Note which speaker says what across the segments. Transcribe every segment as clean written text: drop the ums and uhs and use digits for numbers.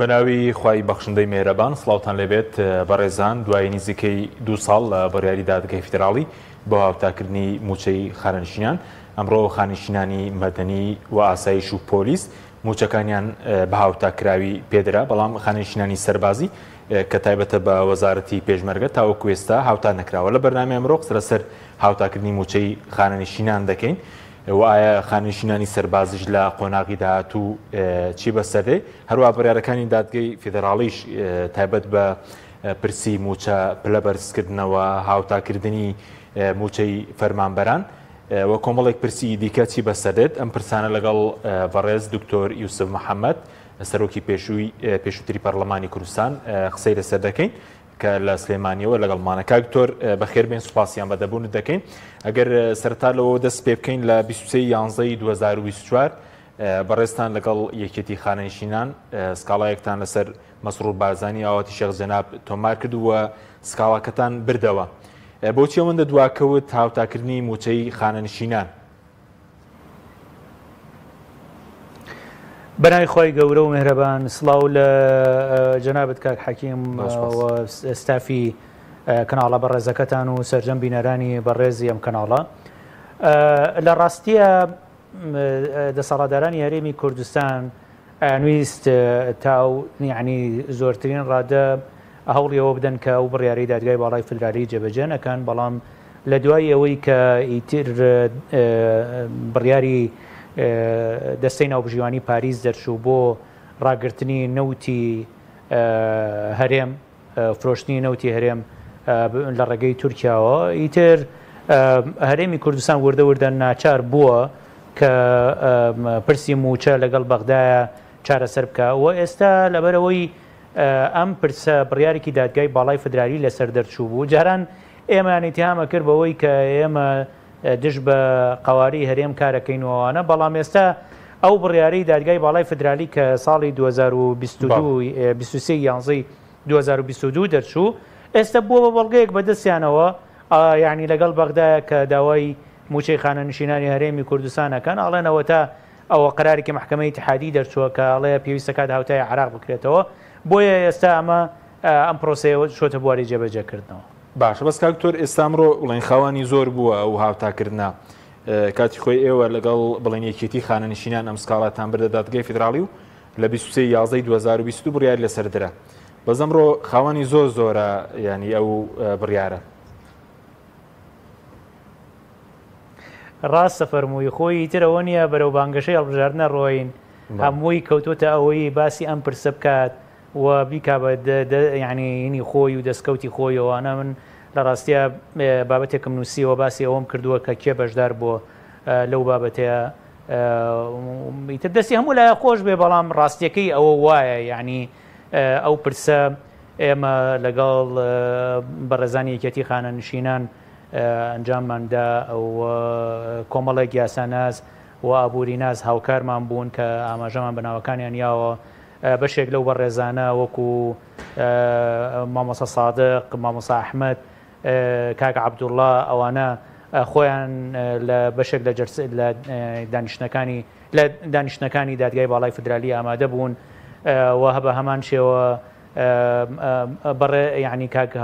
Speaker 1: بەناوی خوای بەخشندەی مێرەبان سڵاوتان لێبێت بەڕێزان دوای نزیکەی 2 ساڵ لە بڕیاری دادگای فیدراڵی بۆ هاوتاکردنی موچەی خانەنشینان ئەمڕۆ خانشینانی مەدەنی و ئاسایش و پۆلیس موچەکانیان بە هاوتاکراوی پێدرا بەڵام خانشینانی سەربازی کە تایبەتە بە وەزارەتی پێشمەرگە تاوەکو ئێستا هاوتا نەکراوە لە بەرنامە ئەمڕۆ قسە لەسەر هاوتاکردنی موچەی خانەنشینان دەکەین و ئایا خانشینانی سەربازیش لە قۆناغی داهاتوو چی بەسەردێ هەروە بڕیارەکانی دادگەی فیدراڵیش تایبەت بە پرسی موچە پلە بەرزکردنەوە هاوتاکردنی موچەی فەرمانبەران و کۆمەڵێک پرسی دیکە چی بەسەردێت ئەم پرسانە لەگەڵ بەڕێز دکتۆر یوسف محەممەد سەرۆکی پێشووتری پەرلەمانی کوردستان قسەی لەسەر دەکەین کە لە سلێمانیەوە لەگەڵمانە کاکتۆر بەخێربێن سوپاسیان بەدەبوون دەکەین ئەگەر سەرتا لەوە دەست پێ بکەین لە 23/11/2024 بەڕێستان لەگەڵ یەکێتی خانەنشینان سکاڵایەکتان لەسەر مەسرور بارزانی ئاواتی شێخ جەناب تۆمار کرد وە سکاڵاکەتان بردەوە بۆچی ئەوەندە دواکەوت هاوتاکردنی موچەی خانەنشینان
Speaker 2: بەناوی خۆی گەورە و مێهرەبان سڵاو لە جەنابەت کاک حەکیم و ستافی کەناڵە بەڕێزەکەتان و سەرجەم بینەرانی بەڕێزی ئەم کەناڵە لە ڕاستیە دەسەڵاتدارانی هەرێمی کوردستان نویست تا یعنی زۆرترین ڕادە هەوڵیەوە بدەن کە ئەو بڕیارەی دادگای باڵای فیدرالی جێبەجێ نەکەن بەڵام لە دوای ئەوەی کە ئیتر بڕیاری دەستەی ناوبژیوانی پاریس دەرچوو بۆ ڕاگررتنی نەوتی هەرێم فرۆشتنی نەوتی هەرێم لە ڕێگەی تورکیاوە ئیتر هەرێمی کوردستان وردە ناچار بووە کە پرسی موچە لەگەڵ بەغدایە چارەسەر بکە و ئێستا لەبەرەوەی ئەم پرسە بڕیارێکی دادگای باڵای فیدرالی لەسەر دەرچوو بوو جاران ئێمە ئیتهامە کرد بەوەی کە ئێمە دش بە قواری هەرێم کارەکەینەوەوانە بەڵام ئێستا ئەو بڕیارەی دادگای باڵای فیدرالی کە ساڵی 2022 دەرچوو ئێستا بووە بە بەڵگەیەک بەدەستیانەوە یعنی لەگەڵ بەغدایە کە داوای موچەی خانەنشینانی هەرێمی کوردستانەکەن ئەڵێنەوە تا ئەوە قرارێکی محکەمەی اتحادی دەرچووە کە ئەڵێ پێویستە کات هاوتای عراق بکرێتەوە بۆیە ئێستا ئەمە ئەم پرۆسەیە چۆتە بواری جێبەجێکردنەوە.
Speaker 1: باش بەس کاکتۆر ئێستا ئەمڕۆ بڵێن خاوانی زۆر بووە ئەو هاوتاکردنا کاتی خۆی ئێوە لەگەڵ بڵێن یەکێتی خانەنشینان ئەم سکاڵاتان بردە دادگای فیدراڵی و لە 23/11/2022 بڕیار لەسەر درا بەس ئەمڕۆ خاوانی زۆرە ینی ئەو بڕیارە
Speaker 2: ڕاستە فەرمووی خۆی ترەوە نییە بەرەو بانگەشەی هەڵبژاردنە ڕۆین هەمووی کەوتوتە ئەوەی باسی ئەم پرسە بکات و بیکا بە ینی خۆی و دەستکەوتی خۆیەوەوانە من لە ڕاستیە بابەتێکم نووسیەوە باسی ئەوەم کردووە کە کێ بەشدار بۆ لەو بابەتەیە ئیتر دەستی هەموو لای خۆش بێ بەڵام ڕاستیەکەی ئەوە وایە یعنی ئەو پرسە ئێمە لەگەڵ بەڕێزانی یەکێتی خانەنشینان ئەنجامماندا ئەو کۆمەڵێک یاساناز و ئابووری ناز هاوکارمان بوون کە ئاماژەمان بەناوەکانیان یاوە بەشێک لەو بەڕێزانە وەکو مامۆستا سادق مامۆستا ئەحمەد کاک عەبدوڵڵا ئەوانە خۆیان لە بەشێک لە دانیشتنەکانی دادگای باڵای فیدرالی ئامادە بوون و بە هەمان شێوە بەڕێ یعنی کاک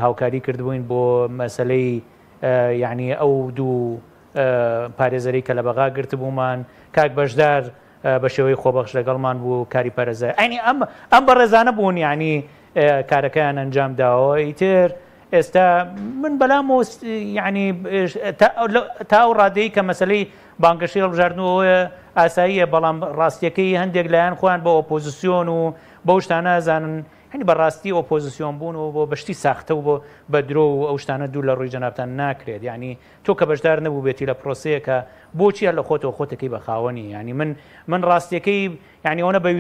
Speaker 2: هاوکاری کردبووین بۆ مەسەلەی یعنی ئەو دوو پارێزەری کە لە بەغا گرتبوومان کاک بەشدار بە شێوەی خۆبەخش لەگەڵمان بوو کاری پەرێزە ئەینی ئەم بەڕێزانە بوون یعنی کارەکەیان ئەنجام داوە ئیتر ئێستا من بەلام یعنی تا ئەو ڕادەیە کە مەسلەی بانگەشەی هەڵبژاردنەوەیە ئاساییە بەڵام ڕاستیەکەی هەندێک لایەن خۆیان بە ئۆپۆزیسیۆن و بەو شتانە ئەزانن هەنی بەڕاستی ئۆپۆزیسیۆن بوون و بۆ بەشتی ساختە و بۆ بە درۆ و ئەو شتانە دوو لە ڕووی جەنابتان ناکرێت یعنی تۆ کە بەشدار نەبوو بێتی لە پرۆسەیەکە بۆچی لە خۆتەوە خۆتەکەی بەخاوەنی ینی من ڕاستیەکەی یعنی ئەوە بە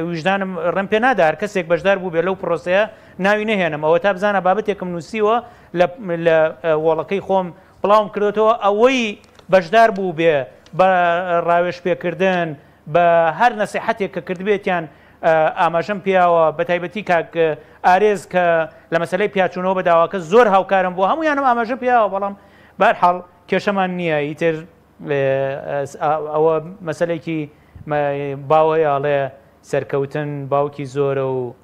Speaker 2: ویژدانم ڕم پێ نادا هەر کەسێک بەشدار بوو بێ لەو پرۆسەیە ناوی نەهێنم ئەوە تا بزانە بابەتێکم نووسیوە لە وەڵەکەی خۆم بڵاوم کردوێتەوە ئەوەی بەشدار بوو بێ بە ڕاوێژ پێکردن بە هەر نەسیحەتێک کە کردبێتیان ئاماژەم پیاوە بە تایبەتی کاک ئارێز کە لە مەسەلەی پیاچوونەوە بە داواکە زۆر هاوکارم بوو هەمویانم ئاماژە پیاوە بەڵام بەرحاڵ کێشەمان نییە ئیتر ئەوە مەسەلێکی باوەیە ئاڵێ سەرکەوتن باوکی زۆرە و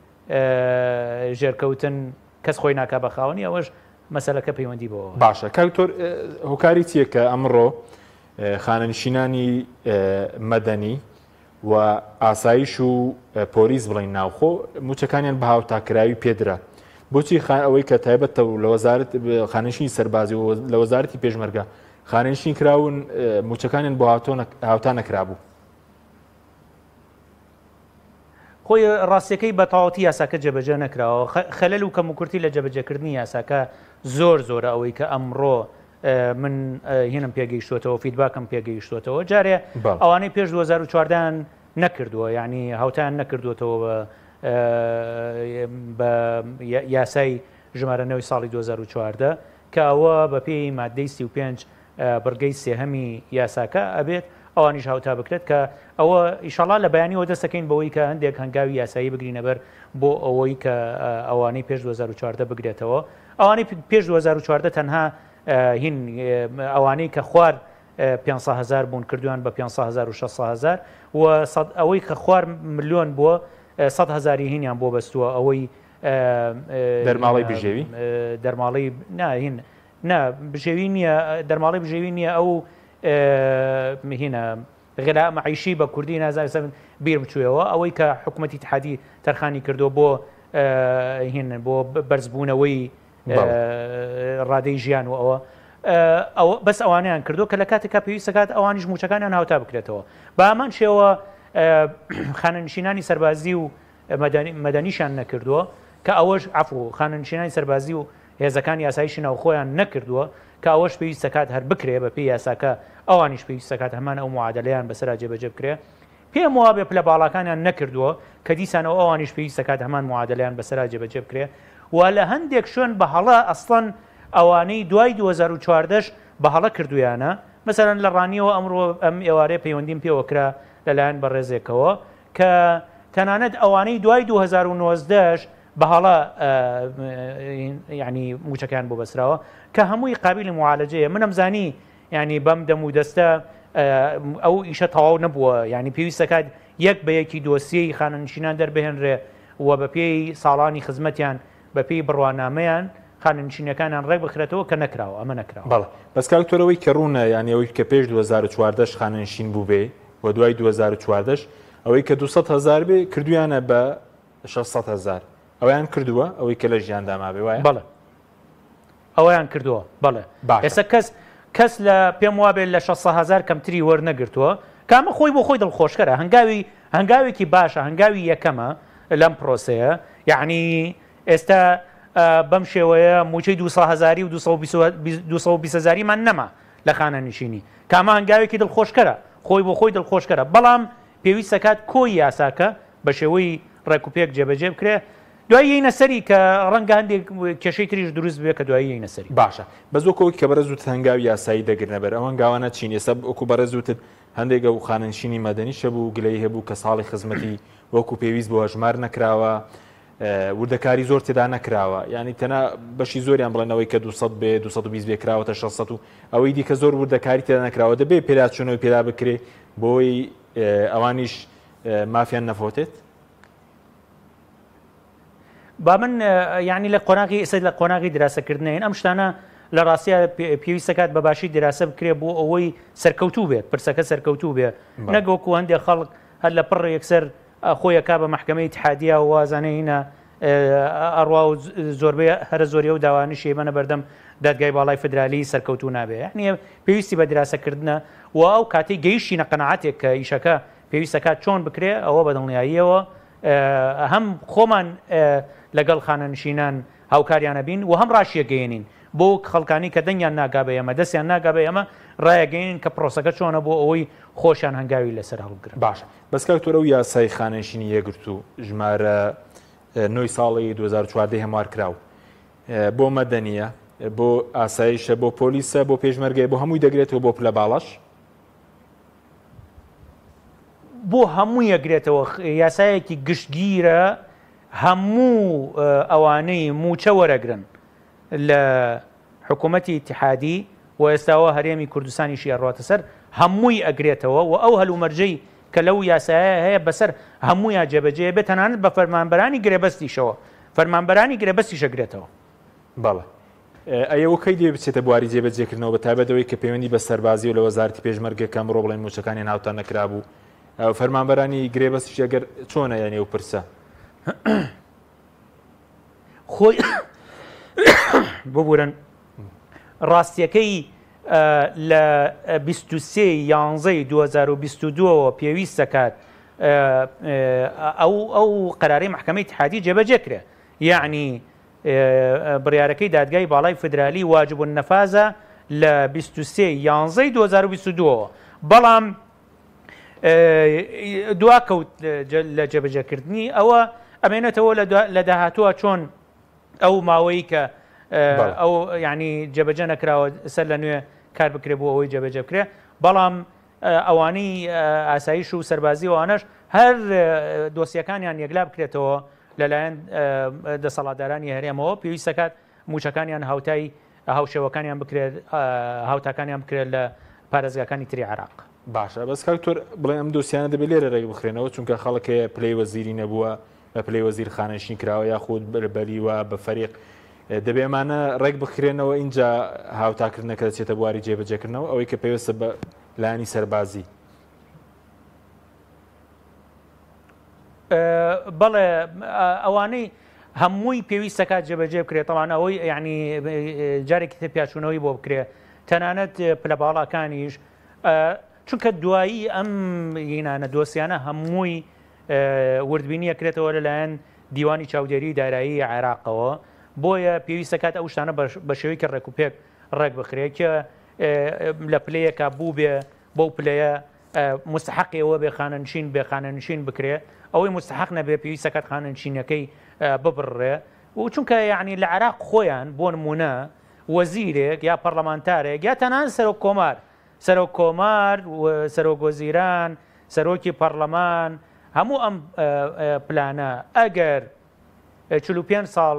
Speaker 2: ژێرکەوتن کەس خۆی ناکا بە خاوەنی ئەوەش مەسەلەکە پەیوەندی بۆ
Speaker 1: باشە کاکتۆر هۆکاری چیەکە ئەمڕۆ خانەنشینانی مەدەنی و ئاسایش و پۆلیس بڵین ناوخۆ موچەکانیان بە هاوتاکراوی پێدرا بۆچی ئەوەی کە تایبەتە و لە وەزارەت خانەنشینی سەربازی و لە وەزارەتی پێشمەرگە خانەنشین کراون موچەکانیان بۆ هاوتا نەکرابوو
Speaker 2: خۆی ڕاستیەکەی بە تەواوەتی یاساکە جێبەجێ نەکراوە خەلەل و کەموکورتی لە جێبەجێکردنی یاساکە زۆرە ئەوەی کە ئەمڕۆ من هێنم پێگەیشتوتەوە فیدباکم پێگەیشتوتەوە جارێ ئەوانەی پێش 2014 نەکردووە یعنی هاوتان نەکردوێتەوە بە یاسای ژمارەنەوەی ساڵی 2014 کە ئەوە بە پێی مادەی 35 بڕگەی سێهەمی یاساکە ئەبێت ئەوانیش هاوتا بکرێت کە ئەوە ئیشەڵا لە بەیانیەوە دەستەکەین بەوەی کە هەندێک هەنگاوی یاسایی بگرینە بەر بۆ ئەوەی کە ئەوانەی پێش 2014 بگرێتەوە ئەوانەی پێش 2014 تەنها هین ئەوانەی کە خوار 500,000 بوون کردویان بە 500,000 و 600,000 و ئەوەی کە خوار ملیۆن بووە 100,000 هینیان بۆ بەستووە ئەوەی
Speaker 1: دەرماڵی بژێوی
Speaker 2: دەرماڵی ناهین نا بژێوی نییە دەرماڵی بژێوی نییە ئەو هینە غلا معیشی بە کوردی نازانم بیر بچوویەوە ئەوەی کە حکوومەتی اتحادی تەرخانی کردو بۆ هین بۆ بەرزبوونەوەی ڕادەی ژیان و ئەوە بەس ئەوانیان کردو کە لە کاتێکا پێویستە کات ئەوانیش موچەکانیان هاوتا بکرێتەوە بە ئەمان شێوە خانەنشینانی سەربازی و مەدەنیشان نەکردووە کە ئەوەش عفو خانەنشینانی سەربازی و هێزەکان یاساییشی ناوخۆیان نەکردووە کە ئەوەش پێویستە کات هەر بکرێ بە پێی یاساکە ئەوانیش پێویستە کات هەمان ئەو معادلەیان بەسەرا جێبەجێ بکرێ پێم وابێ پلە باڵەکانیان نەکردووە کە دیسانەوە ئەوانیش پێویستە کات هەمان معادلەیان بەسەرا جێبەجێ بکرێ و لە هەندێک شوێن بە هەڵە ئەسڵەن ئەوانەی دوای 2014 بە هەڵە کردویانە مەسەرەن لە ڕانیەوە ئەمڕۆ ئەم ئێوارەیە پەیوەندیم پێوەکرا لەلایەن بەڕێزێکەوە کە تەنانەت ئەوانەی دوای 2019 بە هەڵە ینی موچەکان بۆ بەسراوە کە هەمووی قابلی معالەجەیە منم زانی ینی بەم دەم و دەستە ئەو ئیشە تەواو نەبووە ینی پێویستە کات یەک بە یەکی دۆسیەی خانەنشینان دەربهێنرێ و بە پێی ساڵانی خزمەتیان بە پێی بڕوانامەیان خانەنشینەکانیان ڕێک بخرێتەوە کە نەکراوە ئەمە نەکراوە
Speaker 1: بەڵێ بەس کاکتۆرەوەی کە ڕوونە یانی ئەوەی کە پێش 2014 خانەنشین بوو بێ و دوای 2014 ئەوەی کە 200,000 بێ کردویانە بە 600,000 ئەویان کردووە ئەوەی کە لە ژیانداما بێ وایە
Speaker 2: بەڵێ ئەویان کردووە بەڵێ ئێستا کەس لە پێم وابێت لە 600,000 کەمتری وەرنەگرتووە کامە خۆی بۆ خۆی دڵخۆشکەرە هەنگاوێکی باشە هەنگاوی یەکەمە لەم پرۆسەیە یعنی ئێستا بەم شێوەیە موچەی 200,000 و 220,000مان نەما لە خانەنشینی کامە هەنگاوێکی دڵخۆشکەرە خۆی بۆ خۆی دڵخۆشکەرە بەڵام پێویستە کات کۆی یاساکە بە شێوەی ڕێکوپێک جێبەجێ بکرێ دوای یینە سەری کە ڕەنگە هەندێک کێشەی تریش دروست بێ کە دوای یینە سەری
Speaker 1: باشە بە زۆکەوەی کە بەرە زووت هەنگاوی یاسایی دەگرنە بەر ئەوەن گاوانە چین ئێستا وەکو بەرە زووتت هەندێک ئەو خانەنشینی مەدەنی شەبوو گلەی هەبوو کە ساڵی خزمەتی وەکو پێویست بۆ هەژمار نەکراوە وردەکاری زۆر تێدا نەکراوە ینی تەنە بەشی زۆریان بڵێنەوەی کە 200 بێ 220 بێ کراوەتە 600 و ئەوەی دیکە زۆر وردەکاری تێدا نەکراوە دەبێ پێداچوونەوەی پێدا بکرێ بۆی ئەوانیش مافیان نەفۆتێت
Speaker 2: با من یعنی لە قۆناغی ئێستا لە قۆناغی دراسەکردنین ئەم شتانە لە ڕاستیە پێویستە کات بە باشی دراسە بکرێ بۆ ئەوەی سەرکەوتوو بێت پرسەکە سەرکەوتوو بێ نەگەوەکو هەندێک خەڵک هەر لە پڕ یەکسەر خۆیەکا بە محکمەی اتحادیە و وازانەینە ئەڕوا و زۆربەی هەرە زۆریە و داوانشی بەنە بەردەم دادگای باڵای فدرالی سەرکەوتوو نابێ یعنی پێویستی بە دراسەکردنە و ئەو کاتی گەیشتینە قەنەعاتێک کە ئیشەکە پێویستە کات چۆن بکرێ ئەوە بە دڵنیاییەوە هەم خۆمان لەگەڵ خانەنشینان هاوکاریانە بین و هەم ڕاشیە گەێنین بۆ خەڵکانی کە دەنگیان ناگا بە ئێمە دەستیان ناگا بە ئێمە ڕایەگەین کە پرۆسەکە چۆنە بۆ ئەوەی خۆشیان هەنگاوی لەسەر هەڵبگرن
Speaker 1: باشە بەس کاکتۆرە و یاسای خانەنشینی یەگرت و ژمارە 9 ساڵی 2014 هەموار کراو بۆ مەدەنیە بۆ ئاسایشە بۆ پۆلیسە بۆ پێشمەرگای بۆ هەمووی دەگرێتەوە بۆ پلە باڵەش
Speaker 2: بۆ هەموو یەگرێتەوە یاسایەکی گشتگیرە هەموو ئەوانەی موچە وەرەگرن لە حکوومەتی اتحادی و ئێستاوە هەرێمی کوردستانیشی ئەڕاتە سەر هەمووی ئەگرێتەوە و ئەو هەلومەرجەی کە لەو یاسایە هەیە بەسەر هەموویان جێبەجێ بێت تەنانەت بە فەرمانبەرانی گرێبەستیشەوە فەرمانبەرانی گرێبەستیشە گرێتەوە.
Speaker 1: بەڵێ ئەوە کەی دێ بچێتە بواری جێبەجێکردنەوە بە تایبەتەوەی کە پەیوەندی بە سەربازی و لە وەزارەتی پێشمەرگەکە ئەمڕۆ بڵێن موچەکانی ناوتان نەکرابوو فەرمانبەرانی گرێبەستیش ئەگەر چۆنە یانێ و پرسە
Speaker 2: خۆی ببورن ڕاستیەکەی لە 23/11/2022 پێویست دەکات ئەو قەرارەی محکەمەی اتحادی جێبەجێ کرێ یعنی بڕیارەکەی دادگای باڵای فدرالی واجب النەفاذە لە 23/11/2022 بەڵام دواکەوت لە جێبەجێکردنی ئەوە ئەمێنێتەوە لە داهاتووە چۆن ئەو ماوەی کە ئەو ینی جێبەجێ نەکراوە سەر لە نوێ کار بکرێ بۆ ئەوەی جێبەجێ بکرێ بەڵام ئەوانەی ئاسایش و سەربازی ئەوانەش هەر دۆسیەکانیان یەکلا بکرێتەوە لەلایەن دەسەڵاتدارانی هەرێمەوە پێویست دەکات موچەکانیان هاوتای هاوشێوەکانیان بکرێت هاوتاکانیان بکرێت لە پارێزگاکانی تری عێراق.
Speaker 1: باشە بەس کاکتۆر بڵێ ئەم دۆسیانە دەبێت لێرە ڕێک بخرێنەوە چونکە خەڵکێ پلەی وەزیری نەبووە بە پلەی وەزیر خانەشین کراوە یاخود بەریوە بە فەریق دەبێ ئەمانە ڕێک بخرێنەوە اینجا هاوتاکردنەکە دەچێتە بواری جێبەجێکردنەوە ئەوەی کە پێویستە بە لایانی سەربازی.
Speaker 2: بەڵێ ئەوانەی هەمووی پێویست دەکات جێبەجێ بکرێت تەوان ئەوەی یعنی جارێکی تر پیاشونەوەی بۆ بکرێت تەنانەت پلە باڵاکانیش چونکە دوایی ئەم یینانە دۆسیانە هەمووی وردبینی ئەکرێتەوە لەلایەن دیوانی چاودێری دارایی عێراقەوە بۆیە پێویست دەکات ئەو شتانە بە شێوەیەکی ڕێکوپێک ڕێک بخرێت کە لە پلەیەکە بوو بێ بەو پلەیە مستحقیەوە بێ خانەنشین بێ خانەنشین بکرێ ئەوەی مستحق نەبێ پێویست دەکات خانەنشینەکەی ببڕێ و چونکە یعنی لە عێراق خۆیان بۆ نمونە وەزیرێک یا پەرلەمانتارێک یا تەنان سەرۆک کۆمار سەرۆک وەزیران سەرۆکی پەرلەمان هەموو ئەم پلانە ئەگەر 45 ساڵ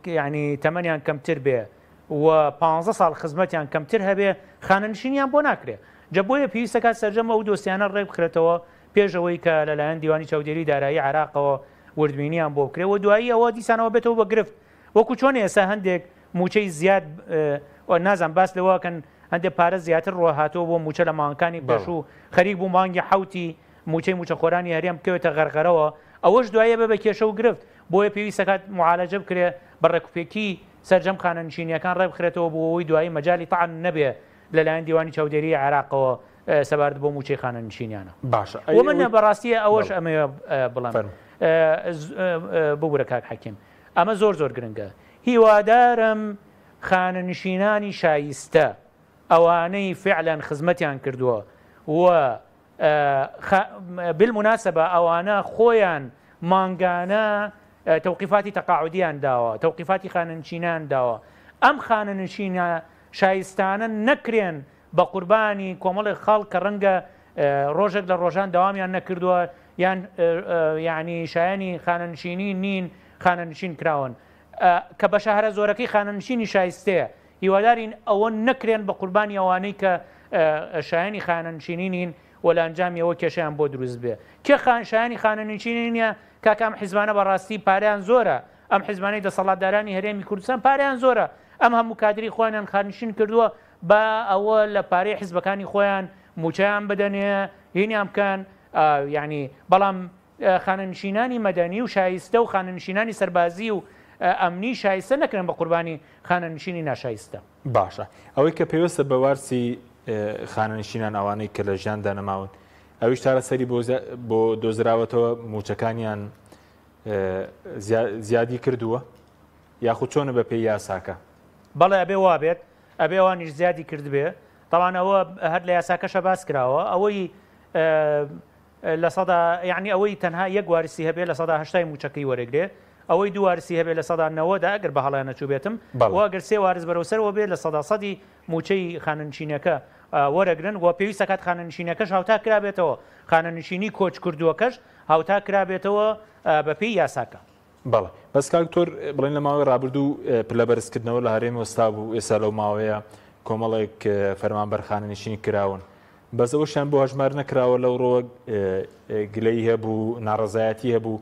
Speaker 2: ینی تەمەنیان کەمتر بێ و 15 ساڵ خزمەتیان کەمتر هەبێ خانەنشینیان بۆ ناکرێ جە بۆیە پێویست دەکات سەرجەم ئەو دۆسیانە ڕێک بخرێتەوە پێشەوەی کە لەلایەن دیوانی چاودێری دارایی عێراقەوە وردبینیان بۆ بکرێ و دوایی ئەوە دیسانەوە بێتەوە بە گرفت وەکو چۆن ئێستا هەندێک موچەی زیاد نازان باس لەوەکەن هەندێک پارە زیاتر ڕۆ هاتۆ بۆ موچە لە مانگەکانی پێش و خەریک بوو مانگی حوتی موچە خۆرانی هەرێم بکەوێتە غەرغەرەوە ئەوەش دوایە بە کێشە و گرفت بۆیە پێویست دەکات معالەجە بکرێ بە ڕێکوپێکی سەرجەم خانەنشینیەکان ڕێک بخرێتەوە بۆ ئەوەی دوایی مەجای تەعن نەبێ لەلایەن دیوانی چاودێری عێراقەوە سەبارەت بۆ موچەی خانەنشینیانە.
Speaker 1: باشە
Speaker 2: و من بەڕاستیە ئەوەش ئەمەوێ بڵێم ببوورە کاک حەکیم ئەمە زۆر گرنگە هیوادارم خانەنشینانی شایستە ئەوانەی فعلەن خزمەتیان کردووە و بالمناسبە ئەوانە خۆیان مانگانە تەوقیفاتی تەقاعودیان داوە تەوقیفاتی خانەنشینان داوە ئەم خانەنشینە شایستانە نەکرێن بە قوربانی کۆمەڵی خەڵک کە ڕەنگە ڕۆژێک لە ڕۆژان داوامیان نەکردووە یان یعنی شایانی خانەنشینی نین خانەنشین کراون کە بە شەهرە زۆرەکەی خانەنشینی شایستەیە هیوادارین ئەوە نەکرێن بە قوربانی ئەوانەی کە شایانی خانەنشینی نین و لە ئەنجامی ئەوە کێشیان بۆ دروست بێ کێ شایانی خانەنشینی نییە کاکەم حیزبانە بەڕاستی پاریان زۆرە ئەم حیزبانەی دەسەڵاتدارانی هەرێمی کوردستان پاریان زۆرە ئەم هەموو کادری خۆیان خانەنشین کردووە بە ئەوە لە پارەی حیزبەکانی خۆیان موچەیان بدەنێ هینیان بکەن یعنی بەڵام خانەنشینانی مەدەنی و شایستە و خانەنشینانی سەربازی و ئەمنی شایستە نەکرێن بە قوربانی خانەنشینی ناشایستە.
Speaker 1: باشە ئەوەی کە پێویستە بە وارسی خانەنشینان ئەوانەی کە لە ژیاندا نەماون ئەویش چارەسەری بۆ دۆزراوەتەوە موچەکانیان زیادی کردووە یاخود چۆنە بە پێی یاساکە؟
Speaker 2: بەڵێ ئەبێ وا بێت ئەبێ ئەوانیش زیادی کرد بێ تەوان ئەوە هەر لە یاساکەشە باس کراوە ئەوەی لە سەدا یعنی ئەوەی تەنها یەک وارسی هەبێ لە سەدا هەشتای موچەکەی وەرەگرێ ئەوەی دو وارسی هەبێ لە سەدا 90دا ئەگەر بە هەڵیان نەچوو بێتم واگەر سێ وارز بەرەوسەرەوە بێت لە سەدا سەدی موچەی خانەنشینەکە وەرەگرن و پێویست دەکات خانەنشینەکەش هاوتا کرابێتەوە خانەنشینی کۆچ کردووەکەش هاوتا کرابێتەوە بە پێی یاساکە.
Speaker 1: بەڵێ بەس کاکتۆر بڵێن لە ماوەی ڕابردوو پلە بەرزکردنەوە لە هەرێمی وەستا بوو ئێستا لەو ماوەیە کۆمەڵێک فەرمانبەر خانەنشینی کراون بەزەوەشیان بۆ هەژمار نەکراوە لەو ڕۆ گلەی هەبوو ناڕەزایەتی هەبوو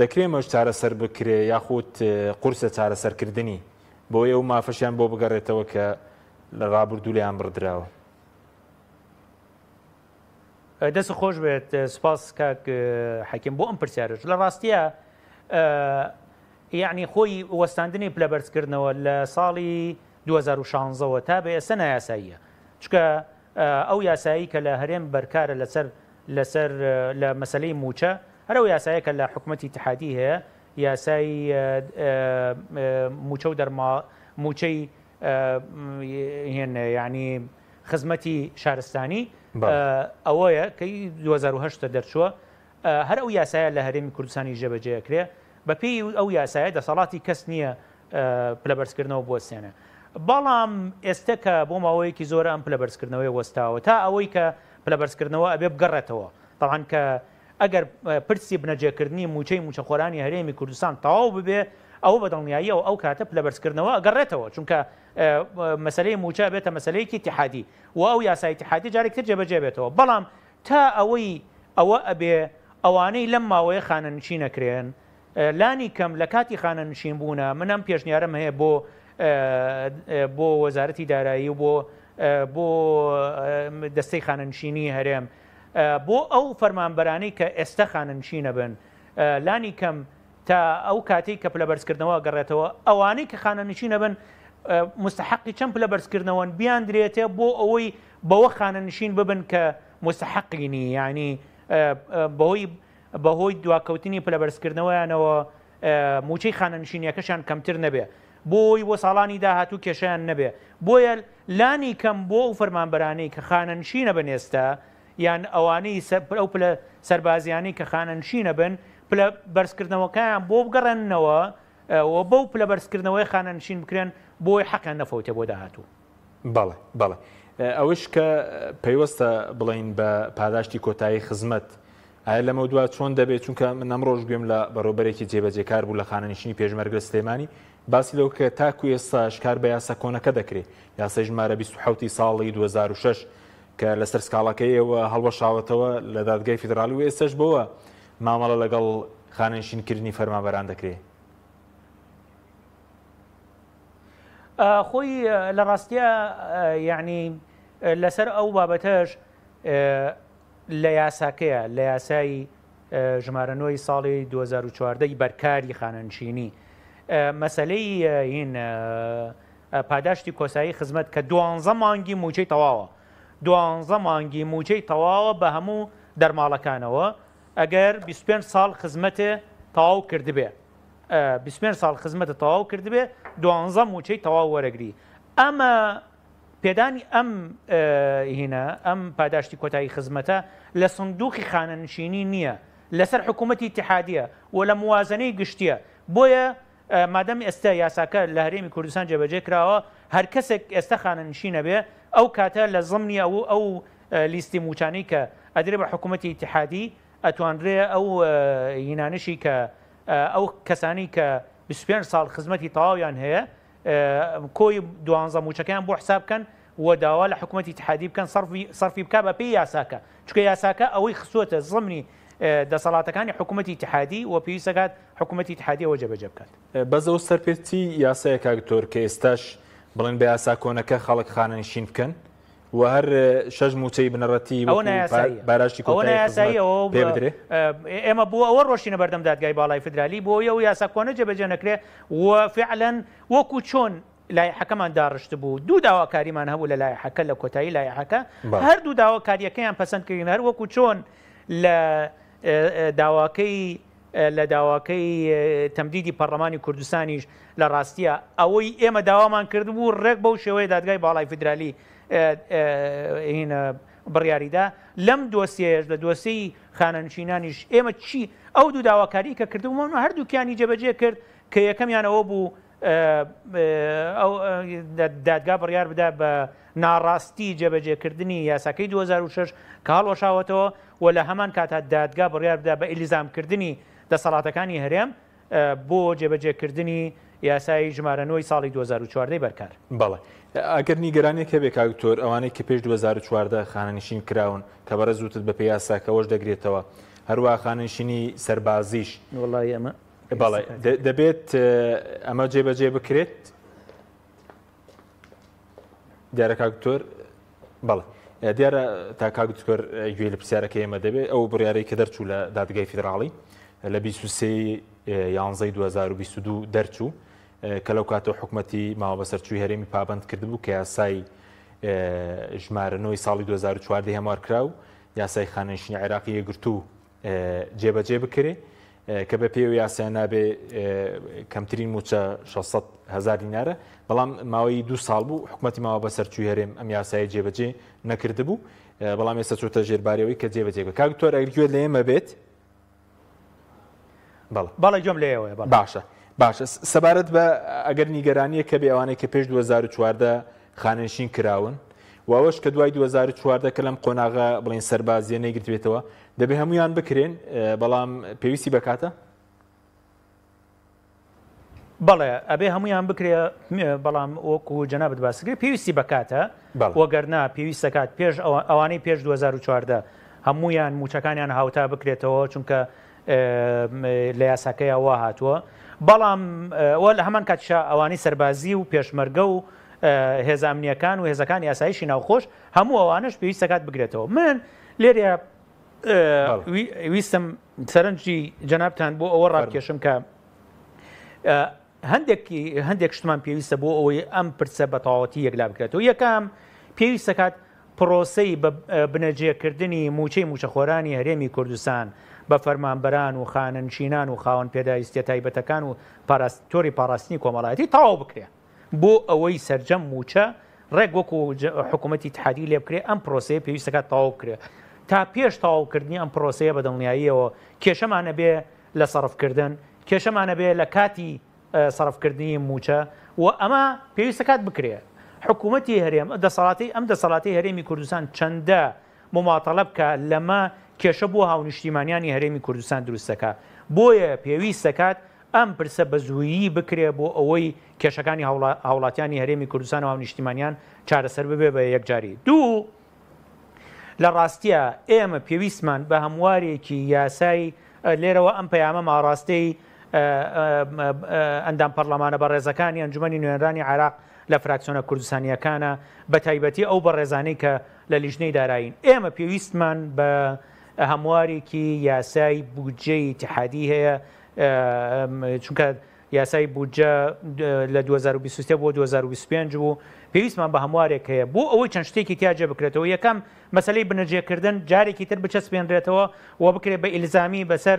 Speaker 1: دەکرێت مەش چارەسەر بکرێ یاخود قورسە چارەسەرکردنی بۆ ئێوە مافەشیان بۆ بگەڕێتەوە کە لە ڕابردوو لیان بڕدراوە.
Speaker 2: دەست خۆش بێت سپاس کاک حەکیم بۆ ئەم پرسیارش لە ڕاستیە یعنی خۆی وەستاندنی پلەبەرزکردنەوە لە ساڵی 2016ەوە تا بە ئێستا نایاساییە چکە ئەو یاسایی کە لە هەرێم بەرکارە لەسەر لە مەسلەی موچە هەرەو یاسایە کە لە حکوومەتی اتحادی هەیە یاسای موچە و دەرما موچەی هێن یعنی خزمەتی شارستانی ئەوەیە کە 2010 دەرچووە هەر ئەو یاسایە لە هەرێمی کوردستانی جێبەجێکرێ بە پێی ئەو یاسایە دەسەڵاتی کەس نییە پلەبەرزکردنەوە بۆ سێنە بەڵام ئێستا کە بۆ ماوەیەکی زۆر ئەم پلەبەرزکردنەوەی وەستاوە تا ئەوەی کە پلەبەرزکردنەوە ئەبێ بگەڕێتەوە طبعاً کە ئەگەر پرسی بنەجێکردنی موچەی موچەخۆرانی هەرێمی کوردستان تەواو ببێ ئەو بەدڵنیاییەوە ئەو کاتە پلەبەرزکردنەوە ئەگەڕێتەوە چونکە مەسلەی موچە بێتە مەسلەیەکی اتحادی و ئەو یاسای اتحادی جارێکتر جێبەجێ بێتەوە بەڵام تا ئەوە ئەبێ ئەوانەی لەم ماوەیە خانەنشین نەکرێن لانی کەم لە کاتی خانەنشین بوونە من ئەم پێشنیارم هەیە بۆ وەزارەتی دارایی و بۆ دەستەی خانەنشینی هەرێم بۆ ئەو فەرمانبەرانەی کە ئێستا خانەنشینە بن لانی کەم تا ئەو کاتێک کە پلەبەرزکردنەوە گەڕێتەوە ئەوانەی کە خانەنشینە بن مستحقی چەند پلەبەرزکردنەوەن بیان درێتێ بۆ ئەوەی بەوە خانەنشین ببن کە مستحقینی یعنی بەهۆی دواکەوتنی پلەبەرزکردنەوەیانەوە موچەی خانەنشینیەکەشان کەمتر نەبێ بۆی بۆ ساڵانی داهاتوو کێشیان نەبێ بۆیە لانی کەم بۆ ئەو فەرمانبەرانەی کە خانەنشینە بن ئێستا یان ئەوانەی ئەو پلە سەربازیانەی کە خانەنشینە بن پلە بەرزکردنەوەکەیان بۆ بگەڕێنەوە و بەو پلە بەرزکردنەوەی خانەنشین بکرێن بۆی حەقیان نەفەوتێ بۆ داهاتوو.
Speaker 1: بەڵێ بەڵێ ئەوش کە پێیوەستە بڵین بە پاداشتی کۆتایی خزمەت ئایا لەمە دووە چۆن دەبێت چونکە من ئەمڕۆژ گوێم لە بەڕێوەبەرێکی جێبەجێکار بوو لە خانەنشینی پێشمەرگە سلێمانی باسی لەو کە تاکو ئێستا شکار بە یاسا کۆنەکە دەکرێت یاسای ژمارە 27 ساڵی 2006 کە لەسەر سکاڵەکەیەوە هەڵوەشاوەتەوە لە دادگای فیدرالی و ئێستش بەوە مامەڵە لەگەڵ خانەنشینکردنی فەرمانبەران دەکرێت.
Speaker 2: خۆی لە ڕاستیە یعنی لەسەر ئەو بابەتەش لە یاساکەیە لە یاسای ژمارەنەوەی ساڵی 2014 بەرکاری خانەنشینی مەسلەی هین پاداشتی کۆسایی خزمەت کە 12 مانگی موچەی تەواوە 12 مانگی موچەی تەواوە بە هەموو دەرماڵەکانەوە ئەگەر 25 ساڵ خزمەتێ تەواو کردبێ 25 ساڵ خزمەتە تەواو کردبێ 12 موچەی تەواو وەرەگری ئەمە پێدانی ئەم هینە ئەم پاداشتی کۆتایی خزمەتە لە سندوقی خانەنشینی نییە لەسەر حکوومەتی اتحادیە و لە موازنەی گشتیە بۆیە مادەم ئێستا یاساکە لە هەرێمی کوردستان جێبەجێ کراوە هەر کەسێک ئێستا خانەنشینە بێ ئەو کاتە لە زمنی ئەو لیستی موچانەی کە ئەدرێ بە حکوومەتی اتحادی ئەتوانرێ ئەو هینانشی کە ئەو کەسانی کە 25 ساڵ خزمەتی تەواویان هەیە کۆی 12 موچەکەیان بۆ حساب بکەن و داوا لە حکوومەتی اتحادی بکەن سەرفی بکە بە پێی یاساکە چکە یاساکە ئەوەی خسووەتە زمنی دەسەڵاتەکانی حکوومەتی اتحادی و پێویستەکات حکوومەتی اتحادی ئەوە جێبەجێ بکات.
Speaker 1: بەزەوە سەرپێچی یاسایە کاکتۆر کە ئێستاش بڵێن بە یاسا کۆنەکە خەڵک خانەنشین بکەن و هەر 6 موچەی بنەڕەتی باراشتی
Speaker 2: کۆتایی پێ بدرێ ئێمە بۆ ئەوە ڕۆشتینە بەردەم دادگای باڵای فدرالی بۆ ئەو یاسا کۆنە جێبەجێ نەکرێ و فعلەن وەکو چۆن لایحەکەمان داڕشت بوو دوو داواکاریمان هەبوو لە لایحەکە لە کۆتایی لایحەکە هەردوو داواکاریەکەیان پەسەندکردن هەر وەکو چۆن لە داواکەی تەمدیدی پەرلەمانی کوردستانیش لە ڕاستیە ئەوەی ئێمە داوامان کردبوو ڕێک بەو شێوەیە دادگای باڵای فدرالی بڕیاریدا لەم دۆسیەیەش لە دۆسیی خانەنشینانیش ئێمە چی ئەو دوو داواکاری کە کردبوومان هەردووکیانی جێبەجێ کرد کە یەکەمیانەوە بوو دادگا بڕیار بدا بە ناڕاستی جێبەجێکردنی یاساکەی 2006 کە هەڵوەشاوەتەوە و لە هەمان کاتا دادگا بڕیار بدا بە ئیلیزامکردنی دەسەڵاتەکانی هەرێم بۆ جێبەجێکردنی یاسای ژمارە 9 ساڵی 2014 بەرکار.
Speaker 1: بەڵێ ئەگەر نیگەرانێک هەبێ کاکتۆر ئەوانەی کە پێش 2014 خانەنشین کراون کە بەڕێ زووتت بە پێی یاساکەەوەش دەگرێتەوە هەروە خانەنشینی سەربازیش
Speaker 2: وڵی ئەمە
Speaker 1: بەڵێ دەبێت ئەمە جێبەجێ بکرێت دیارە کاکتۆر بەڵێ دیارە تا کاکتۆر گوێ لە پرسیارەکە ئێمە دەبێت ئەو بڕیارەی کە دەرچوو لە دادگای فیدراڵی لە 23 11 2022 دەرچوو کە لەو کاتەوە حکوومەتی ماوە بەسەرچووی هەرێمی پابند کردبوو کە یاسای ژمارە 9 ساڵی 2014 هەموار کرا و یاسای خانەنشینی عێراقی یەکگرتوو جێبەجێ بکرێ کە بە پێی یاسای نابێ کەمترین موچە 600,000 دینارە بەڵام ماوەی 2 ساڵ بوو حکوومەتی ماوە بەسەرچووی هەرێم ئەم یاسای جێبەجێ نەکردبوو بەڵام ئێستا چۆتە ژێربارەوەی کە جێبەجێ بکە کاکتۆر ئەگەر لە ئێمە بێت
Speaker 2: بەڵێ جۆم لێەوەی
Speaker 1: باشە سەبارەت بە ئەگەر نیگەرانیە کە بێ ئەوانەی کە پێش 2014 خانەنشین کراون واوەش کە دوای 2014 کە لەم قۆناغا بڵێن سەربازیە نەیگرتوێتەوە دەبێ هەمویان بکرێن بەڵام پێویستی بکاتە
Speaker 2: بەڵێ ئەبێ هەمویان بکرێ بەڵام وەکو جەنابەت باسکرێ پێویستی بکاتە وەگەرنا پێویستەکات پێش ئەوانەی پێش 2014 هەمویان موچەکانیان هاوتا بکرێتەوە چونکە لە یاساکەی وا هاتووە بەڵام لە هەمان کاتشا ئەوانەی سەربازی و پێشمەرگە و هێزانامنیەکان و هێزەکان یاسایشی ناوخۆش هەموو ئەوانش پێویستەکات بگرێتەوە من لێرە ویستم سەرنجی جەنابتان بۆ ئەوە ڕابکێشم کە هەندێک شتمان پێویستە بۆ ئەوەی ئەم پرسە بە تەواوەتی یەکلا بکرێتەوە یەکەم پێویستەکات پرۆسەی بنەجێکردنی موچەی موچەخۆرانی هەرێمی کوردستان بە فەرمانبەران و خانەنشینان و خاوەن پێداویستیە تایبەتەکان و تۆری پاراستنی کۆمەڵایەتی تەواو بکرێ بۆ ئەوەی سەرجەم موچە ڕێک وەکو حکوومەتی اتحادی لێ بکرێ ئەم پرۆسەیە پێویستەکات تەواو بکرێ تا پێش تەواوکردنی ئەم پرۆسەیە بە دڵنیاییەوە کێشەمانە بێ لە سەرفکردن کێشەمانە بێ لە کاتی سەرفکردنی موچە و ئەمە پێویستەکات بکرێ حکوومەتی هەرێم دەسەڵاتی هەرێمی کوردستان چەندە مماتەڵە بکە لەمە کێشە بۆ هاونیشتیمانیانی هەرێمی کوردستان دروستەکە بۆیە پێویستەکات ئەم پرسە بە زوویی بکرێ بۆ ئەوەی کێشەکانی هاوڵاتیانی هەرێمی کوردستان و هاونیشتیمانیان چارەسەر ببێ بە یەکجاری دوو لە ڕاستیە ئێمە پێویستمان بە هەموارێکی یاسای لێرەوە ئەم پەیامە ماڕاستەی ئەندام پەرلەمانە بە ڕێزەکانی ئەنجومەنی نوێنرانی عێراق لە فراکسیۆنە کوردستانیەکانە بە تایبەتی ئەو بەڕێزانەی کە لە لیژنەی دارایین ئێمە پێویستمان بە هەموارێکی یاسای بودجەی اتحادی هەیە چونکە یاسای بودجە لە 2023 بۆ 2025 بوو پێویستمان بە هەموارێک هەیە بۆ ئەوەی چەند شتێکی تیاجێ بکرێتەوە یەکەم مەسلەی بنەجێکردن جارێکی تر بچەسپێنرێتەوە و بکرێت بە ئیلزامی بەسەر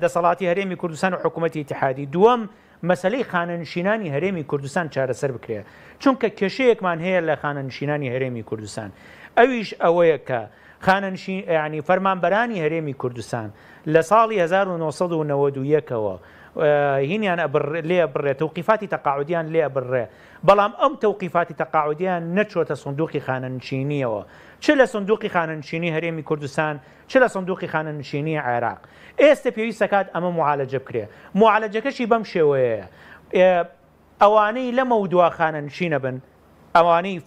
Speaker 2: دەسەڵاتی هەرێمی کوردستان و حکوومەتی اتحادی دووەم مەسلەی خانەنشینانی هەرێمی کوردستان چارەسەر بکرێت چونکە کێشەیەکمان هەیە لە خانەنشینانی هەرێمی کوردستان ئەویش ئەوەیە کە خانەنشین ینی فەرمانبەرانی هەرێمی کوردستان لە ساڵی 1991ەوە هینیان لێ بڕێت توقیفاتی تەقاعودیان لێ بڕێ بەڵام ئەم توقیفاتی تەقاعودیان نەچۆتە سندوقی خانەنشینیەوە چ لە سندوقی خانەنشینی هەرێمی کوردستان چ لە سندوقی خانەنشینی عێراق ئێستا پێویستەکات ئەمە معالەجە بکرێ معالەجەکەشی بەم شێوەیە ئەوانەی لەمە دوا خانەنشینە بن ئەوانەی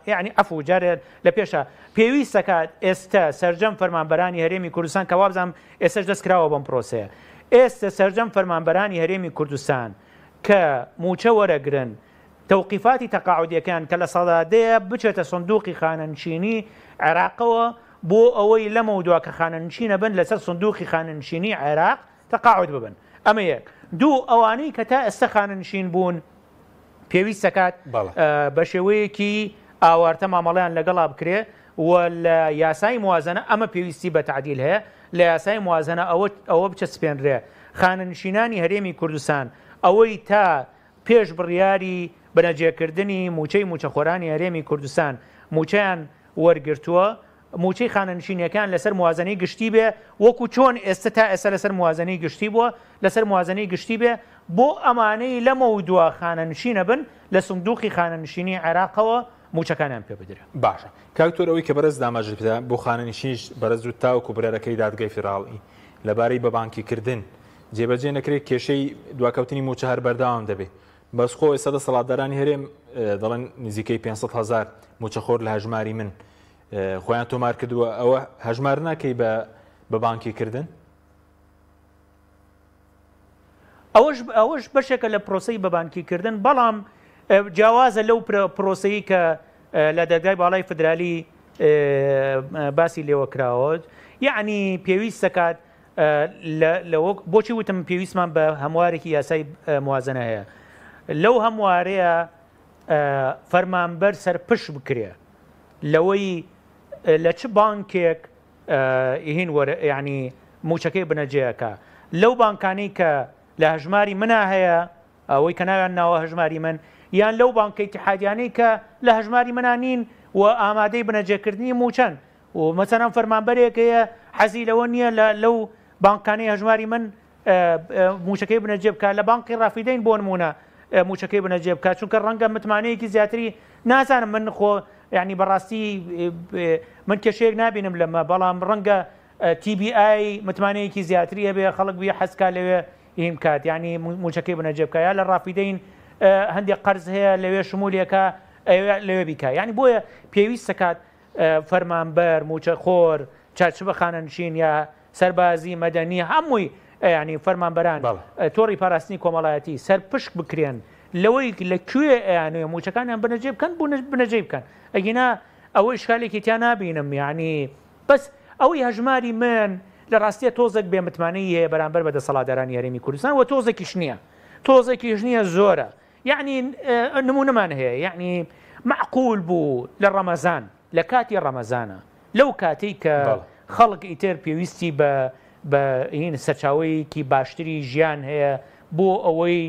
Speaker 2: یعنی ئەفو جارێ لە پێشە پێویستەکات ئێستا سەرجەم فەرمانبەرانی هەرێمی کوردستان کە وابزانم ئێستش دەستکراوە بەم پرۆسەیە ئێستا سەرجەم فەرمانبەرانی هەرێمی کوردستان کە موچە وەرەگرن توقیفاتی تەقاعودیەکان کە لە سەدادەیە بچێتە سندوقی خانەنشینی عێراقەوە بۆ ئەوەی لەمە دوا کە خانەنشینە بن لەسەر سندوقی خانەنشینی عێراق تەقاعود ببن ئەمە یەک دوو ئەوانەی کە تا ئێستا خانەنشین بوون پێویستەکات بە شێوەیەکی ئاوارتە مامەڵیان لەگەڵا بکرێ و لە یاسای موازنە ئەمە پێویستی بە تعدیل هەیە لە یاسای موازنە ئەوە بچەسپێنرێ خانەنشینانی هەرێمی کوردستان ئەوەی تا پێش بڕیاری بنەجێکردنی موچەی موچەخۆرانی هەرێمی کوردستان موچەیان وەرگرتووە موچەی خانەنشینیەکان لەسەر موازنەی گشتی بێ وەکو چۆن ئێستا تا ئێستا لەسەر موازنەی گشتی بووە لەسەر موازنەی گشتی بێ بۆ ئەمانەی لەمە دوا خانەنشینە بن لە سندوقی خانەنشینی عێراقەوە موچەکانیان پێ بدرێ
Speaker 1: باشە کاکتۆر ئەوەی کە بەرز داماژ بدا بۆ خانەنشینیش بەرز و تاوکو برەرەکەی دادگای فێدراڵی لەبارەی بە بانکیکردن جێبەجێ نەکرێت کێشەی دواکەوتنی موچە هەر بەرداوام دەبێت بەس خۆ ئێستا دەسەڵاتدارانی هەرێم دەڵێن نزیکەی 500,000 موچەخۆر لە هەژماری من خۆیان تۆمار کردووە. ئەوە هەژمار ناکەی بە بانکی کردن؟
Speaker 2: ئەوەش بەشێکە لە پرۆسەی بەبانکیکردن، بەڵام جیاوازە لەو پرۆسەی کە لە دەرگای باڵای فدرالی باسی لێوە کراوە. یعنی پێویست دەکات بۆچی وتم پێویستمان بە هەموارێکی یاسای موازنە هەیە، لەو هەموارەیە فەرمانبەر سەرپش بکرێ لەوەی لە چ بانکێک هین ینی موچەکەی بنەجێەکە لەو بانکانەی کە لە هەژماری منە هەیە ئەوەی کە ناویان ناوە هەژماری من، یان لەو بانکە ئیتیحادیانەی کە لە هەژماری منانین و ئامادەی بنەجێکردنی موچەن و مەسەڵەن فەرمانبەرێکەیە حەزی لەوە نییە لەو بانکانەی هەژماری من موچەکەی بنەجێ بکات، لە بانقی ڕافیدەین بۆ نمونە موچەکەی بنەجێ بکات، چونکە ڕەنگە متمانەیەکی زیاتری نازانم من خۆ ینی بەڕاستی من کێشەیەک نبینم لەمە، بەڵام ڕەنگە TBI متمانەیەکی زیاتری هەبێ خەڵک بێ حەزکا لەوێ هیم کات، ینی موچەکەی بنەجێ بکات، یا لە ڕافیدەین هەندێک قەرز هەیە لەوێ شمولێکە لەوێ بیکات. ینی بۆیە پێویست دەکات فەرمانبەر، موچەخۆر، چارچوبە خانەنشین یا سەربازی مەدەنی هەمووی ینی فەرمانبەران تۆڕی پاراستنی کۆمەڵایەتی سەرپشک بکرێن لەوەی لەکوێ ئەیانوێ موچەکانیان بنەجێ بکەن بنەجێ بکەن. ئەگینا ئەوەی شکالێکی تیا نبینم، یعنی بەس ئەوەی هەژماری من لە ڕاستیە تۆزێک بێ متمانەی هەیە بەرامبەر بە دەسەڵاتدارانی هەرێمی کوردستان و تۆزێکیش نییە، تۆزێکیش نییە زۆرە. یعنی نمونەمان هەیە، یعنی معقول بوو لە ڕەمەزان لە کاتی ڕەمەزانە لەو کاتێک کە خەڵک ئیتر پێویستی بە هین سەرچاوەیەکی باشتری ژیان هەیە بۆ ئەوەی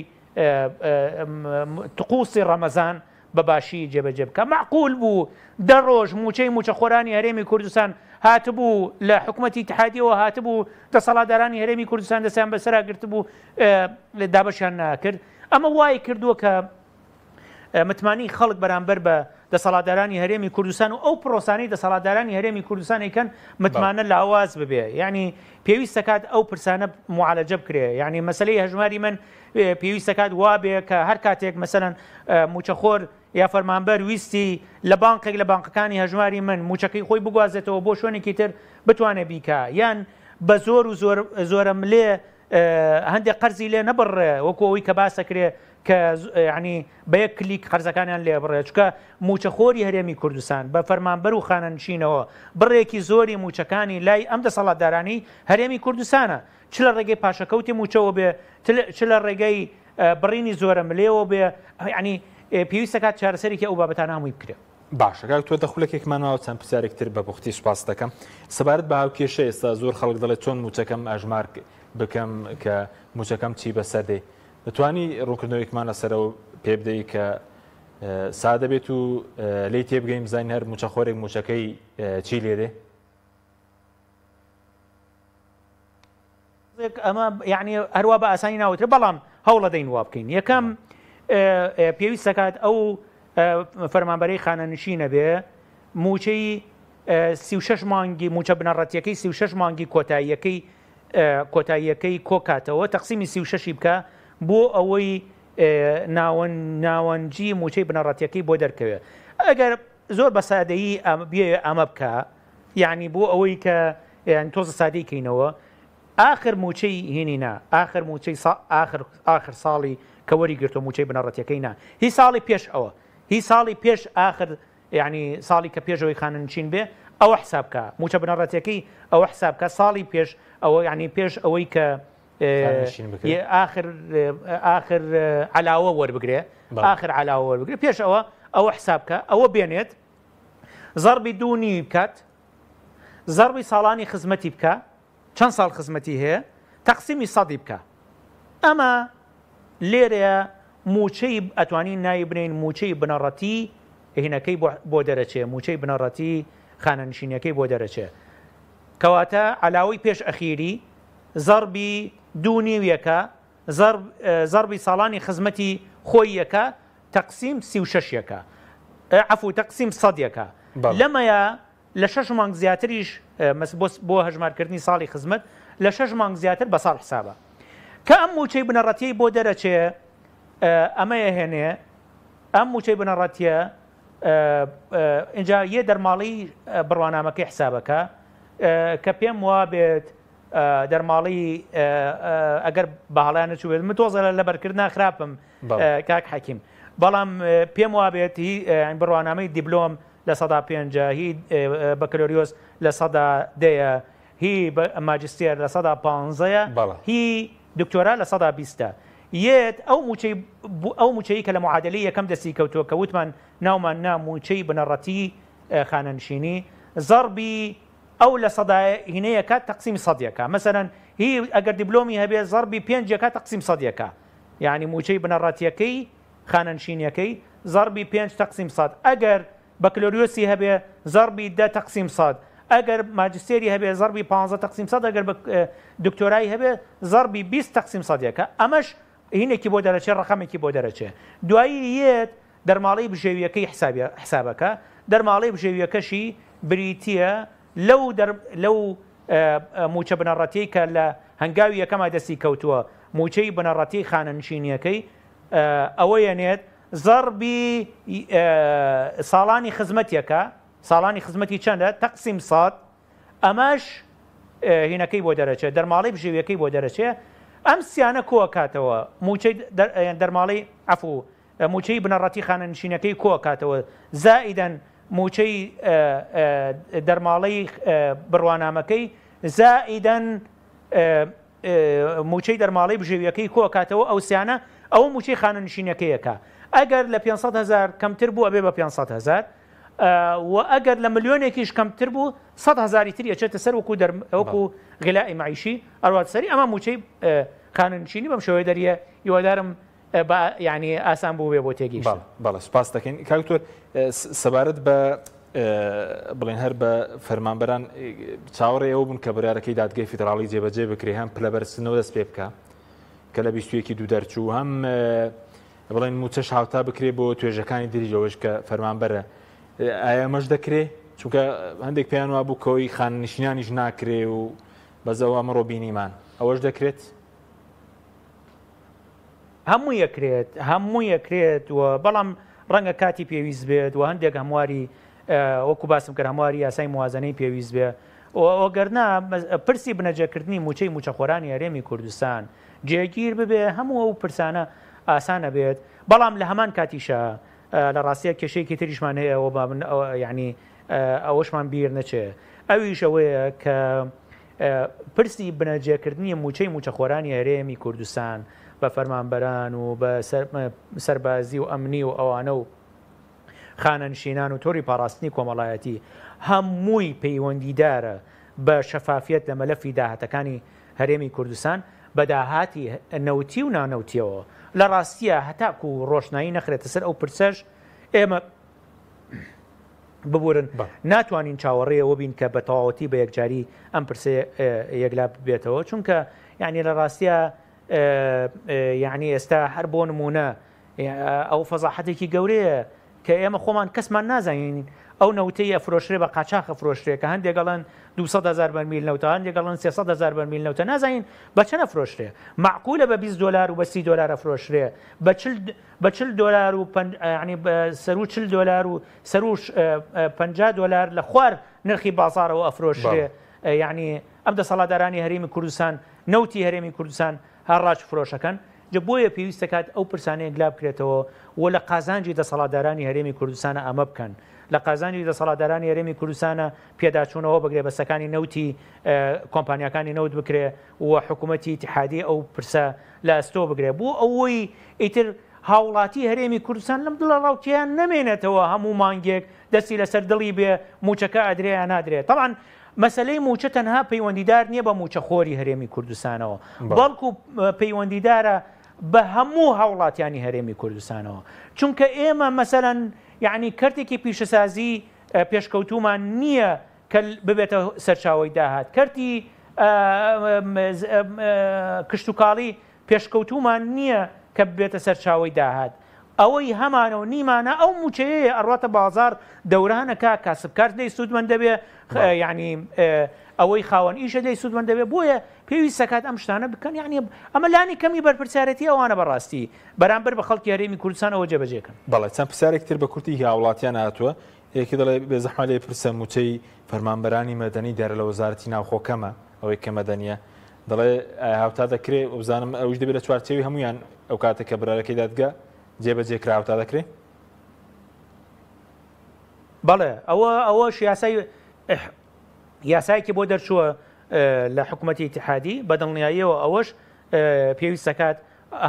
Speaker 2: تقوسی ڕەمەزان بە باشی جێبەجێ بکە. معقول بوو دە ڕۆژ موچەی موچەخۆرانی هەرێمی کوردستان هاتبوو لە حکوومەتی اتحادیەوە هاتبوو دەسەڵاتدارانی هەرێمی کوردستان دەستیان بەسەرا گرتبوو دابەشیان ناکرد. ئەمە وای کردووە کە متمانی خەڵک بەرامبەر بە دەسەڵاتدارانی هەرێمی کوردستان و ئەو پرۆسانەی دەسەڵاتدارانی هەرێمی کوردستان ئەیکەن متمانە لاواز ببێ. یعنی پێویست دەکات ئەو پرسانە معالەجە بکرێ. یعنی مەسەلەی هەژماری من پێویست دەکات وا بێ کە هەر کاتێک مەسەلەن موچەخۆر یا فەرمانبەر ویستی لە بانقێک لە بانقەکانی هەژماری من موچەکەی خۆی بگوازێتەوە بۆ شوێنێکی تر بتوانێت بیکە، یان بە زۆر و زۆرم لێ هەندێک قەرزی لێ نەبڕێ وەکو ئەوەی کە باسەکرێ کە ینی بە یەک کلیک قەرزەکانیان لێ بڕێ، چکە موچەخۆری هەرێمی کوردستان بە فەرمانبەر و خانەنشینەوە بڕێکی زۆری موچەکانی لای ئەم دەسەڵاتدارانی هەرێمی کوردستانە، چ لە ڕێگەی پاشەکەوتی موچەوە بێ چ لە ڕێگەی بڕینی زۆرە ملێەوە بێ، ینی پێویست دەکات چارەسەرێکی ئەو بابەتانە هەمووی بکرێ.
Speaker 1: باشە تۆ دەخولێکێکمانەوە چەند پرسیارێکتر بە پوختی سوپاس دەکەم. سەبارەت بە هاوکێشە ئێستا زۆر خەڵک دەڵێت چۆن موچەکەم ئاژمار بکەم کە موچەکەم چی بەسەر دێ، دەتوانی ڕوونکردنەوەیەکمان لەسەرەوە پێ بدەی کە سادە بێت و لی تێبگەین بزانین هەر موچەخۆرێک موچەکەی چی لێدێ؟
Speaker 2: ئەمە یعنی هەروە بە ئاسانی ناوتر، بەڵام هەوڵە دەین وا بکەین. یەکەم پێویست دەکات ئەو فەرمانبەرەی خانەنشینە بێ موچەی 36 مانگی موچە بنەڕەتیەکەی 36 مانگی کۆتاییەکەی کۆکاتەوە تەقسیمی 36 بکە بۆ ئەوەی ناوەنجی موچەی بنەڕەتیەکەی بۆ دەرکەوێت. ئەگەر زۆر بە سادەیی بێ ئەمە بکە، یعنی بۆ ئەوەی کە تۆزە سادەی کەینەوە آخر موچەی هێنینا آخر موچەی آخر ساڵی کە وەری گرتو موچەی بنەڕەتیەکەی نا هی ساڵی پێش ئەوە هی ساڵی پێش آخر یعنی ساڵی کە پێشەوەی خانەنشین بێ ئەوە حسابکە موچە بنەڕەتیەکەی ئەوە حسابکە ساڵی پێش ئەوە یعنی پێش ئەوەی کە آخر علاوە وەربگرێ آخر علاوە وەربگرێ پێش ئەوە حسابکە ئەوە بێنێت زەربی 2.5 بکات زەربی ساڵانی خزمەتی بکە چەند ساڵ خزمەتی هەیە تەقسیمی 100 بکە. ئەمە لێرەیە موچەی ئەتوانین ناوی بنین موچەی بنەڕەتی هینەکەی بۆ دەرەچێ موچەی بنەڕەتی خانەنشینەکەی بۆ دەرەچێ کەواتە علاوەی پێش ئەخیری زەربی 2.5 زەربی ساڵانی خزمەتی خۆی یەکە تەقسیم 36 عەفو تەقسیم 100 لەمەیە لە 6 مانگ زیاتریش بۆ هەژمارکردنی ساڵی خزمەت لە 6 مانگ زیاتر بە ساڵ حسابە کە ئەم موچەی بنەڕەتی بۆ دەرەچێ ئەمەیە هێنێ ئەم موچەی بنەڕەتیە اینجا یە دەرماڵی بڕوانامەکەی حسابەکە کە پێم وا بێت دەرماڵی ئەگەر باڵیان نەچوێت من تۆزە لە بەرکردنا خراپم کاک حەکیم بەڵام پێم وا بێت بڕوانامەی دیبلۆم لە 150 هی بەکەلۆریۆس لە 110 هی ماجستێر لە 115 هی دکتۆرا لە 120 یەت ئەو موچەی کە لە معادلەی یەکەم دەستی کەوتووە کە وتمان ناومان نا موچەی بنەڕەتی خانەنشینی زەربی ئەو لە هینەیەکە تەقسیم سەدیەکە مەسەرەن هی ئەگەر دیبلۆمی هەبێ زەربی 5 تەقسیم سەدیەکە یعنی موچەی بنەڕەتیەکەی خانەنشینیەکەی زەربی 5 تەقسیم سەد ئەگەر بەکلۆریۆسی هەبێ زەربی 10 تەقسیم سەد ئەگەر ماجستێری هەبێ زەربی 15 تەقسیم سەد ئەگەر دکتۆرای هەبێ زەربی 20 تەقسیم سەدیەکە ئەمەش هینێکی بۆ دەرەچێت ڕقەمێکی بۆ دەرەچێت دوایی یەت دەرماڵی بژێویەکەی حسابەکە دەرماڵی بژێویەکەشی بریتیە لەو موچە بنەڕەتی کە لە هەنگاوی یەکەما دەستی کەوتووە موچەی بنەڕەتی خانەنشینیەکەی ئەوەیە نێت زەربی ساڵانی خزمەتیەکە ساڵانی خزمەتی چەندە تەقسیم سەد ئەمەش هینەکەی بۆ دەرەچێت دەرماڵی بژێویەکەی بۆ دەرەچێت ئەم سیانە کۆکاتەوە موچەی دەرماڵی عەفو موچەی بنەڕەتی خانەنشینەکەی کۆکاتەوە زائیدەن موچەی دەرماڵی بڕوانامەکەی زائیدەن موچەی دەرماڵی بژێویەکەی کۆکاتەوە ئەو سیانە ئەو موچەی خانەنشینەکەیەکە ئەگەر لە 500,000 کەمتر بوو ئەبێ بە 500,000 و ئەگەر لە ملیۆنێکیش کەمتر بوو 100,000 تر یەچێتە سەر وەکو غیلائی معیشی ئەڕوات سەری ئەمە موچەی خانەنشینی بەم شێوەیە دەریە هیوادارم یعنی ئاسان بوو بێ بۆ تێگەیشتن.
Speaker 1: بەڵێ سوپاس دەکەین کاکتۆر سەبارەت بە بڵێن هەر بە فەرمانبەران چاوەڕێ ئەوە بوون کە بڕیارەکەی دادگای فیدراڵی جێبەجێ بکرێ هەم پلەبەرچنەوە دەست پێ بکە کە لە 21 دوو دەرچوو هەم بڵێن موچەش هاوتا بکرێ بۆ توێژەکانی دریجەوەش کە فەرمانبەرە ئایا ئەمەش دەکرێ چونکە هەندێک پێیان وا بوو کەوەی خاننشینانیش ناکرێ و بەزەوە ئەمڕۆ بینیمان ئەوەش دەکرێت
Speaker 2: هەموو یەکرێت و بەڵام ڕەنگە کاتی پێویست بێت و هەندێک هەمواری وەکو باسم کرد هەمواری یاسای موازنەی پێویست بێ ئۆگەرنا پرسی بنەجێکردنی موچەی موچەخۆرانی هەرێمی کوردستان جێگیر ببێ هەموو ئەو پرسانە ئاسانە بێت بەڵام لە هەمان کاتیشە لە ڕاستیە کێشەیەکی تریشمان هەیە ئەوە یعنی ئەوەشمان بیر نەچێ ئەویش ئەوەیە کە پرسی بنەجێکردنی موچەی موچەخۆرانی هەرێمی کوردستان بە فەرمانبەران و بە سەربازی و ئەمنی و ئەوانە و خانەنشینان و تۆری پاراستنی کۆمەڵایەتی هەمووی پەیوەندیدارە بە شەفافیت لە مەلەفی داهاتەکانی هەرێمی کوردستان بە داهاتی نەوتی و نانەوتیەوە لە ڕاستیە هەتاکو و ڕۆشنایی نەخرێتە سەر ئەو پرسەش ئێمە ببورن ناتوانین چاوەڕێەوە بین کە بە تەواوەتی بە یەکجاری ئەم پرسە یەکلا بێتەوە چونکە یعنی لە ڕاستیە یعنی ئێستا هەر بۆ نمونە ئەو فەزاحەتێکی گەورەیە کە ئێمە خۆمان کەسمان نازانین ئەو نەوتەی ئەفرۆشرێ بە قاچاق ئەفرۆشرێ کە هەندێکگەڵن 200,000 بەرمیل نەوتە هەندێکگەڵن 300,000 بەرمیل نەوتە نازانین بە چەند ئەفرۆشرێ معقولە بە $20 و بە $30 ئەفرۆشرێ بە $40 و ینی سەر $40 و سەر $50 لە خوار نرخی بازارەوە ئەفرۆشرێ یعنی ئەم دەسەڵاتدارانی هەرێمی کوردستان نەوتی هەرێمی کوردستان هەڕاج فرۆشەکەن جە بۆیە پێویستە کات ئەو پرسانەیە گلا بکرێتەوە و لە قازانجی دەسەڵاتدارانی هەرێمی کوردستانە ئەمە بکەن لە قازانجی دەسەڵاتدارانی هەرێمی کوردستانە پێداچوونەوە بگرێ بەسەکانی نەوتی کۆمپانیەکانی نەوت بکرێ و حکوومەتی اتحادیە ئەو پرسە لە ئەستۆ بگرێ بۆ ئەوەی ئیتر هاوڵاتی هەرێمی کوردستان لەم دڵە ڕاوتیان نەمێنێتەوە هەموو مانگێک دەستی لەسەر دڵی بێ موچەکە ئەدرێ یان نادرێت طبعاً مەسلەی موچە تەنها پەیوەندیدار نییە بە موچەخۆری هەرێمی کوردستانەوە بەڵکو پەیوەندیدارە بە هەموو هاوڵاتیانی هەرێمی کوردستانەوە چونکە ئێمە مەسەرەن یعنی کەرتێکی پیشەسازی پێشکەوتومان نییە کە ببێتە سەرچاوی داهات کەرتی کشتتوکاڵی پێشکەوتومان نییە کە ببێتە سەرچاوی داهات ئەوەی هەمانە و نیمانە ئەو موچەیە ئەڕاتە بازار دەورانەکە کاسبکار دەی سوودمەند دەبێ ینی ئەوەی خاوەن ئیشە دەی سوودمەند دەبێت بۆیە پێویستە کات ئەم شتانە بکەن یعنی ئەمە لانی کەمی بەرپرسیارەتی ئەوانە بەڕاستی بەرامبەر بە خەڵکی هەرێمی کوردستان ئەوە جێبەجێکن.
Speaker 1: بەڵێ چەند پرسیارێکتر بە کورتی هاوڵاتیان هاتووە یەکی دەڵێ بێزەحمە لێ پرسە موچەی فەرمانبەرانی مەدەنی دەرە لە وەزارەتی ناوخۆکەمە ئەوەی کە مەدەنیە دەڵێ هاوتا دەکرێت بزانم ئەوش دەبێت لە چوارچێوی هەمویان ئەو کاتێک کە برارەکەی دادگا جێبەجێکرا هاوتا دەکرێت.
Speaker 2: بەڵێ ئەوەش یاسایەکی بۆ دەرچووە لە حکوومەتی ئیتیحادی بەدڵنیاییەوە ئەوەش پێویستە کات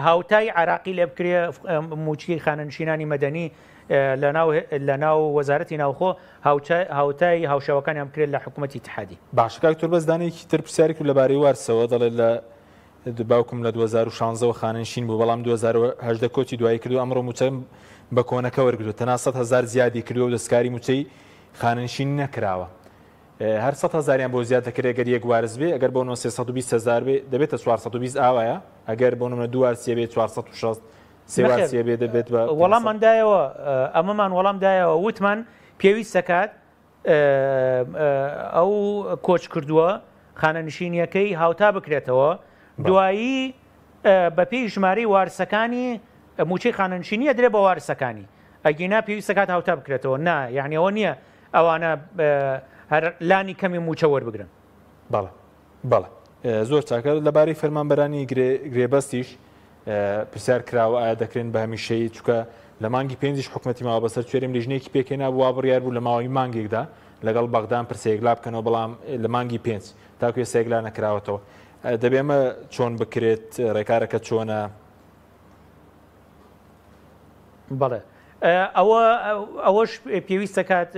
Speaker 2: هاوتای عراقی لێ بکرێ موچی خانەنشینانی مەدەنی لە ناو وەزارەتی ناوخۆ هاوتای هاوشەوەکانیان بکرێت لە حکوومەتی ئیتیحادی.
Speaker 1: باش کاکتۆر بەزدانێکی تر پرسیارێک لەبارەی وارسەوە دەڵێت لە باوکم لە 2016 خانەنشین بوو بەڵام 2010 کۆچی دوایی کردو ئەمڕۆ موچە بە کۆنەکە وەرگرتووە تەنها 100,000 زیادی کردووە و دەستکاری موچەی خانەنشین نەکراوە. هەر 100,000یان بۆ زیاد دەکرێت ئەگەر یەک وارز بێ ئەگەر بۆ 320,000 بێ دەبێتە 420 ئاوایە ئەگەر بۆ نمونە دو وارسیە بێت 460 سێ وارسیە بێ دەبێت بە
Speaker 2: وەڵامماندایەوە ئەمەمان وەڵامدایەوە وتمان پێویستە کات ئەو کۆچ کردووە خانەنشینیەکەی هاوتا بکرێتەوە دوایی بە پێی ژمارەی وارسەکانی موچەی خانەنشینیە درێ بە وارسەکانی ئەگینا پێویستە کات هاوتا بکرێتەوە نا یعنیەوە نییە ئەوانە هەر لانی کەمی موچە وەربگرن.
Speaker 1: بەڵێ زۆر چاکە لەبارەی فەرمانبەرانی گرێبەستیش پرسیار کراوە ئایا دەکرێن بە هەمیشەیی چووکە لە مانگی پێنجیش حکومەتی ماوە بەسەر کوێرم لێژنێکی پێکێنا بووە بڕیار بوو لە ماوەی مانگێکدا لەگەڵ بەغدان پرسێکلا بکەنەوە بەڵام لە مانگی پێنج تاکو سێکلا نەکراوەتەوە دەبێمە چۆن بکرێت ڕێکارەکە چۆنە.
Speaker 2: بەڵێ ئەوەش پێویستە کات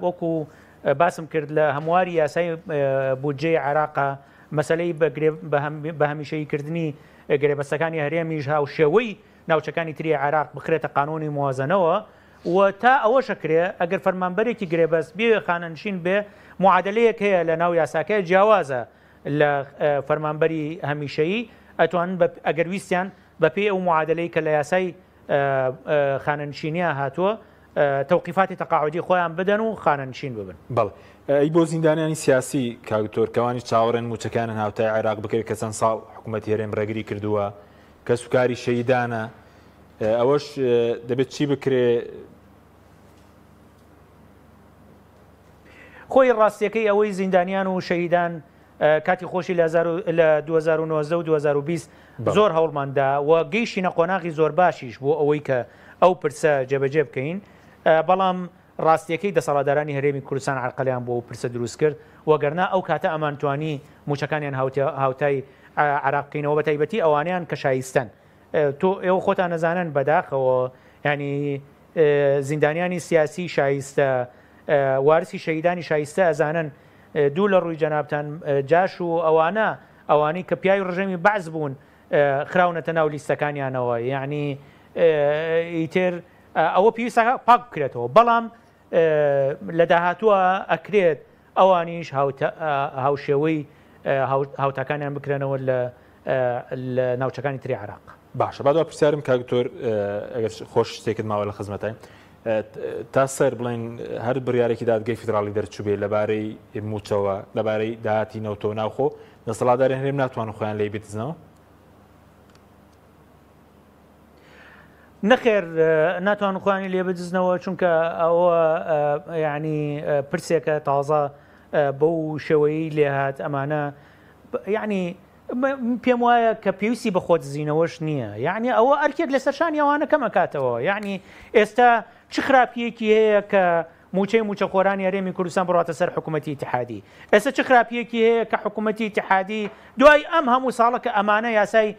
Speaker 2: وەکو باسم کرد لە هەمواری یاسای بودجێ عێراقا مەسەلەی بە هەمیشەییکردنی گرێبەستەکانی هەرێمیش هاو شێوەی ناوچەکانی تری عێراق بخرێتە قانونی موازنەوە و تا ئەوەشەکرێ ئەگەر فەرمانبەرێکی گرێبەست بێ خانەنشین بێ معادلەیەک هەیە لە ناو یاساکەی جیاوازە لە فەرمانبەری هەمیشەیی ئەتوانن ئەگەر ویستیان بەپێی ئەو معادلەی کە لە یاسای خانەنشینیە هاتووە تەوقیفاتی تەقاعودی خۆیان بدەن و خانەنشین ببن.
Speaker 1: بەڵێ ئەی بۆ زیندانیانی سیاسی کاکتۆرکەوانی چاوەڕێن موچەکانن هاوتای عێراق بکرێت کە چەند ساڵ حکوومەتی هەرێم ڕێگری کردووە کە سوکاری شەیدانە ئەوەش دەبێت چی بکرێ؟
Speaker 2: خۆی ڕاستیەکەی ئەوەی زیندانیان و شەهیدان کاتی خۆشی لە 2019 و 2020 زۆر هەوڵماندا و گەیشتینە قۆناغی زۆر باشیش بۆ ئەوەی کە ئەو پرسە جێبەجێ بکەین بەڵام ڕاستیەکەی دەسەڵاتدارانی هەرێمی کوردستان عەرقەلیان بۆ پرسە دروست کرد وەگەرنا ئەو کاتە ئەمانتوانی موچەکانیان هاوتای عێراق بکەینەوە بە تایبەتی ئەوانیان کە شایستەن تۆ ئێوە خۆتان نەزانن بەداخەوە ینی زیندانیانی سیاسی شایستە وارسی شەهیدانی شایستە ئەزانن دوو لە ڕووی جەنابتان جاش و ئەوانەی کە پیاوی ڕژەمی بەعز بوون خراونەتە ناو لیستەکانیانەوە یعنی ئیتر ئەوە پێویستە پاک بکرێتەوە بەڵام لە داهاتووە ئەکرێت ئەوانیش هاوشێوەی هاوتاکانیان بکرێنەوە لە ناوچەکانی تری عێراق.
Speaker 1: باشە بادوا پرسیارم کاکتۆر ئەگەر خۆش شتێکت ماوە لە خزمەتای تا سەر بڵێن هەر بڕیارێکی دادگای فیدراڵی دەرچوو بێ لەبارەی موچەوە لەبارەی داهاتی نەوتۆ ناوخۆ دەسەڵاتداران هەرێم ناتوانن خۆیان لێی بێتزنەوە؟
Speaker 2: نەخێر ناتوان خۆیانی لێ بدزنەوە چونکە ئەوە یعنی پرسێکە تازە بەو شێوەیەی لێهات ئەمانە یعنی پێم وایە کە پێویستی بە خۆت زیینەوەش نییە یعنی ئەوە ئەرکێک لە سەرشانی ئەوانە کەم ئەکاتەوە یعنی ئێستا چ خراپیەکی هەیە کە موچە خۆرانی هەرێمی کوردستان بڕاتە سەر حکوومەتی ئیتیحادی ئێستا چ خراپیەکی هەیە کە حکوومەتی ئیتیحادی دوای ئەم هەموو ساڵە کە ئەمانە یاسای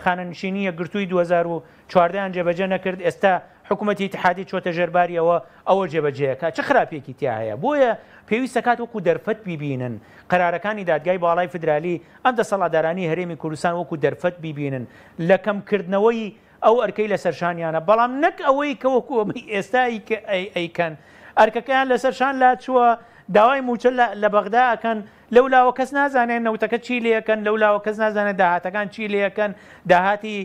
Speaker 2: خانەنشینیە گرتووی 2014 جێبەجێ نەکرد ئێستا حکوومەتی ئیتیحادی چۆتە ژێرباریەوە ئەوە جێبەجێەکە چه خراپێکی تیا هەیە بۆیە پێویستە کات وەکو دەرفەت بیبینن قەرارەکانی دادگای باڵای فدرالی ئەم دەسەڵاتدارانی هەرێمی کوردستان وەکو دەرفەت بیبینن لە کەمکردنەوەی ئەو ئەرکەی لە سەرشانیانە بەڵام نەک ئەوەی کە وەکو ئێستایی کە ئەیکەن ئەرکەکەیان لە سەرشان لا چووە داوای موچە لە بەغدا ئەکەن لەولاوە کەس نازانێن نەوتەکە چی لێەکەن لەولاوە کەس نازانێت داهاتەکان چی لێەکەن داهاتی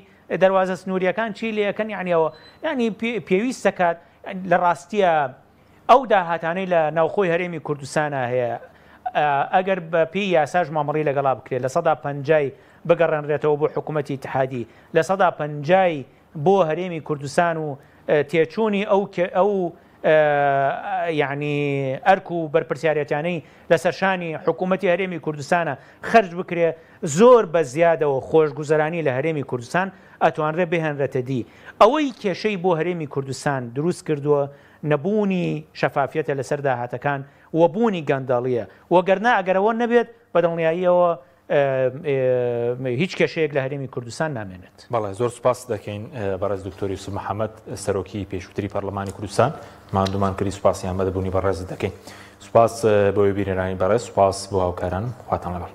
Speaker 2: دەواازە سنووریەکان چی لێەکەن یعنیەوە ینی پێویستە کات لە ڕاستیە ئەو داهاتانەی لە ناوخۆی هەرێمی کوردستانە هەیە ئەگەر بە پێی یاساژ مامەڕی لەگەڵا بکرێت لە 150 بگەڕێنرێتەوە بۆ حکوومەتی اتحادی لە 150 بۆ هەرێمی کوردستان و تێچوونی ئەو یعنی ئەرک و بەرپرسیارەتیانەی لەسەرشانی حکوومەتی هەرێمی کوردستانە خەرج بکرێ زۆر بە زیادەوە خۆشگوزەرانی لە هەرێمی کوردستان ئەتوانرێ بهێنرێتە دی ئەوەی کێشەی بۆ هەرێمی کوردستان دروست کردووە نەبوونی شەفافیەتە لەسەر داهاتەکان وەبوونی گەندەڵیە وەگەرنا ئەگەرەوە نەبێت بەدڵنیاییەوە هیچ کێشەیەک لە هەرێمی کوردستان نامێنێت.
Speaker 1: بەڵێ زۆر سوپاس دەکەین بەڕێز دکتۆر یوسف محەممەد سەرۆکی پێشووتری پەرلەمانی کوردستان ماندومان کردی سوپاسیان بەدەبوونی بەڕێز دەکەین. سوپاس بۆی بیرێنانی بەڕێز سوپاس بۆ هاوکاران خواتان لەگەڵ.